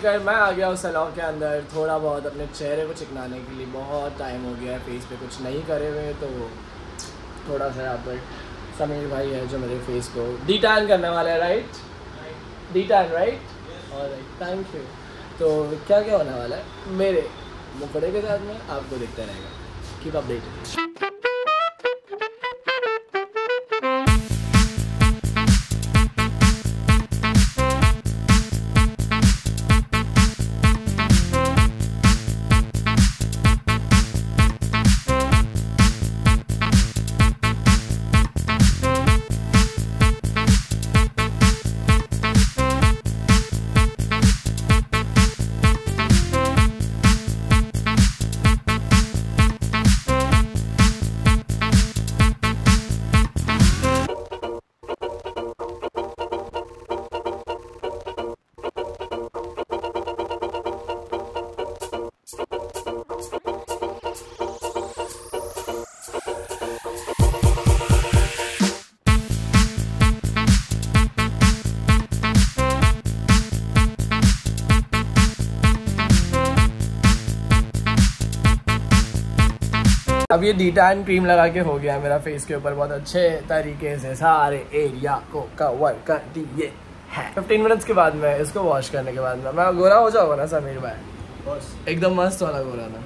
लेकर मैं आ गया हूँ सैलून के अंदर थोड़ा बहुत अपने चेहरे को चिकनाने के लिए। बहुत टाइम हो गया है फेस पे कुछ नहीं करे हुए, तो थोड़ा सा यहाँ पर समीर भाई है जो मेरे फेस को डी-टैन करने वाले हैं। Right, D-tan right, alright, thank you. तो क्या क्या होने वाला है मेरे मुखड़े के साथ में आपको दिखता रहेगा। Keep updated. अब ये डी-टैन क्रीम लगा के हो गया मेरा फेस के ऊपर बहुत अच्छे तरीके से सारे एरिया को कवर कर दिए है। 15 मिनट्स के बाद में इसको वॉश करने के बाद में मैं गोरा हो जाऊंगा ना समीर भाई? एकदम मस्त वाला गोरा ना।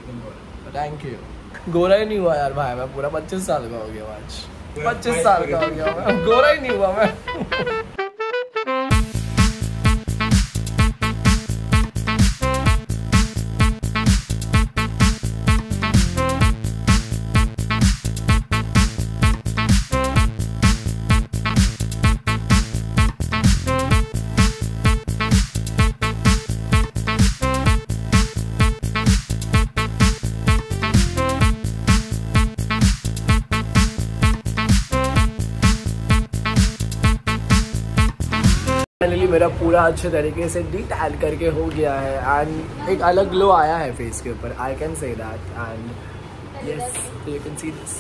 Thank you. गोरा ही नहीं हुआ यार भाई, मैं पूरा 25 साल का हो गया आज। 25 साल का हो गया मैं, गोरा ही नहीं हुआ मैं। फाइनली मेरा पूरा अच्छे तरीके से डी-टैन करके हो गया है एंड एक अलग ग्लो आया है फेस के ऊपर। I can say that and yes you can see this.